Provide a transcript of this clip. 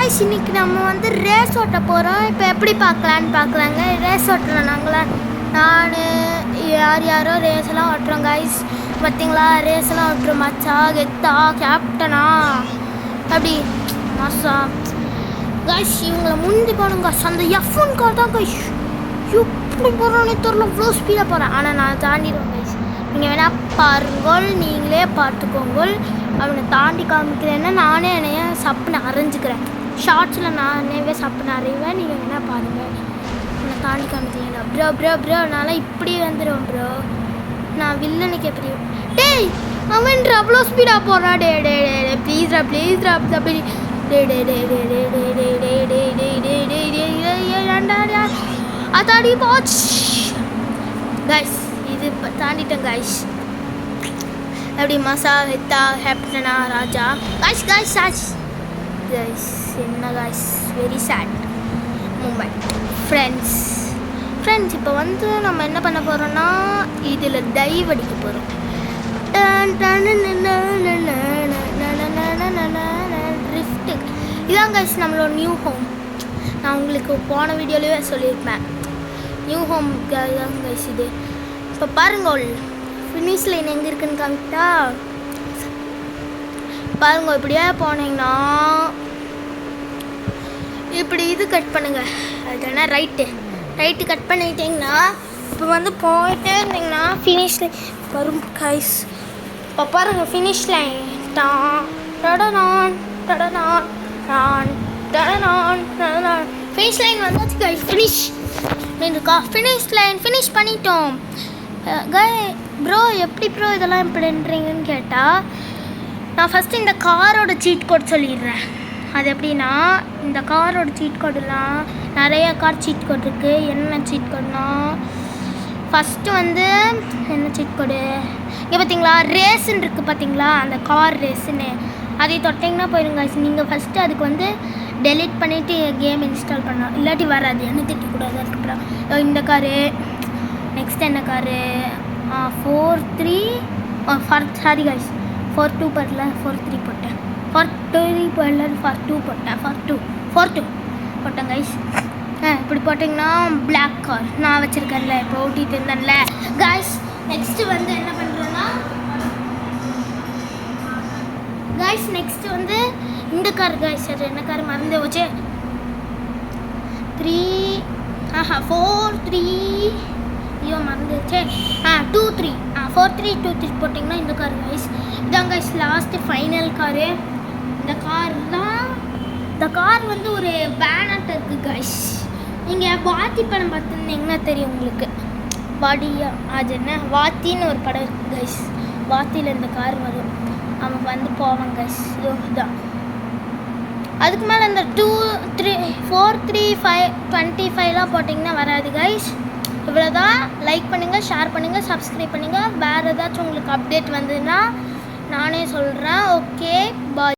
Guys இன்னைக்கு நம்ம வந்து ரேஸ் ஓட்ட போகிறோம். இப்போ எப்படி பார்க்கலாங்க. ரேஸ் ஓட்டலாம் நான் யாரோ ரேஸ்லாம் ஓட்டுறோம் காய்ஸ். பார்த்தீங்களா ரேஸ்லாம் ஓட்டுறோம். மச்சா கெத்தா கேப்டனா அப்படி மாசா காய்ஸ். இவங்களை முந்தி போகணுங்க. அந்த F1 கார் தான் காய்ஸ் எப்படி போகிறோன்னே தெரியல. இவ்வளோ ஸ்பீடாக போகிறேன். ஆனால் நான் தாண்டிடுவேன் காய்ஸ். நீங்கள் வேணால் பாருங்கள், நீங்களே பார்த்துக்கோங்கள். அவனை தாண்டி காமிக்கிறேன்னா நானே என்னைய சப்புன்னு அரைஞ்சிக்கிறேன். ஷார்ட்ஸில் நானேவே சப்புன்னு அரைவேன். நீங்கள் வேணால் பாருங்கள். அவனை தாண்டி காமிக்கிறீங்களா ப்ரோ நான்லாம் இப்படி வந்துடுவேன் ப்ரோ. நான் வில்லனுக்கு எப்படி டேய் அவன் அவ்வளோ ஸ்பீடாக போகிறான். டே ப்ளீஸ்ரா அப்படி அதாடி போச்சு கைஸ். இது தாண்டிட்டேன் கைஸ். அப்படி மசா ஹெத்தா ஹேப்டனா ராஜா கைஸ் என்ன guys very sad moment. Friends இப்போ வந்து நம்ம என்ன பண்ண போகிறோன்னா இதில் டைவ் அடிக்க போகிறோம். ட்ரிஃப்ட்டு இதான் கைஸ் நம்மளோட நியூ ஹோம். நான் உங்களுக்கு போன வீடியோலேயே சொல்லியிருப்பேன். நியூ ஹோம் தான் கைஸ் இது. இப்போ பாருங்கள் ஃபினிஷ் லைன் எங்கே இருக்குன்னு காமிட்டா பாருங்க. இப்படியே போனீங்கன்னா இப்படி இது கட் பண்ணுங்க. அதுனா ரைட்டு கட் பண்ணிட்டீங்கன்னா இப்போ வந்து போயிட்டே இருந்தீங்கன்னா ஃபினிஷ் லைன் வரும் கைஸ். இப்போ பாருங்கள் ஃபினிஷ் லைன் ஃபினிஷ் லைன் வந்தாச்சு கைஸ். ஃபினிஷ் லைன் ஃபினிஷ் பண்ணிட்டோம் ப்ரோ. எப்படி ப்ரோ இதெல்லாம் எப்படின்றீங்கன்னு கேட்டால் நான் ஃபஸ்ட்டு இந்த காரோட சீட் கோட் சொல்லிடுறேன். அது எப்படின்னா இந்த காரோட சீட் கோடெலாம் நிறைய கார் சீட் கோட் இருக்குது. என்ன சீட் கோட்னா ஃபஸ்ட்டு வந்து என்ன சீட் கோடு இங்கே பார்த்தீங்களா ரேஸுன்னு இருக்குது பார்த்தீங்களா, அந்த கார் ரேஸுன்னு அதை தொட்டிங்கன்னா போயிடுங்க. நீங்கள் ஃபஸ்ட்டு அதுக்கு வந்து டெலீட் பண்ணிவிட்டு கேம் இன்ஸ்டால் பண்ணலாம். இல்லாட்டி வராது. என்ன திட்டக்கூடாது. அதுக்கப்புறம் இந்த காரு நெக்ஸ்ட் என்ன காரு 4-3 சாரி கைஸ் 4-2 பரல 4-3 போட்டேன். 4-3 பரல 4-2 போட்டேன். 4-2 போட்டேன் கைஸ். இப்படி போட்டிங்கன்னா பிளாக் கார் நான் வச்சுருக்கேன்ல இப்போ ஓட்டிகிட்டு இருந்தேன்ல கைஸ். நெக்ஸ்ட்டு வந்து என்ன பண்ணுறேன்னா கைஸ் நெக்ஸ்ட்டு வந்து இந்த கார் கைஸ். அது என்ன கார் மறந்து போச்சு. 4-3 ஐயோ மறந்துச்சு. 2-3 4-3 போட்டிங்கன்னா இந்த கார் கைஸ். இதான் கைஸ் லாஸ்ட்டு ஃபைனல் காரு. இந்த கார் வந்து ஒரு பேனட் இருக்குது கைஸ். நீங்கள் வாத்தி படம் பார்த்துருந்தீங்கன்னா தெரியும் உங்களுக்கு. பாடியா அது என்ன வாத்தின்னு ஒரு படம் இருக்குது கைஸ். வாத்தியில் இந்த கார் வரும். அவன் வந்து போவான் கைஸ். இதுதான் அதுக்கு மேலே இந்த 4-3-5-25லாம் போட்டிங்கன்னா வராது கைஸ். இவ்வளோதான். லைக் பண்ணுங்கள், ஷேர் பண்ணுங்கள், சப்ஸ்கிரைப் பண்ணுங்கள். வேறு ஏதாச்சும் உங்களுக்கு அப்டேட் வந்ததுன்னா நானே சொல்கிறேன். Okay bye.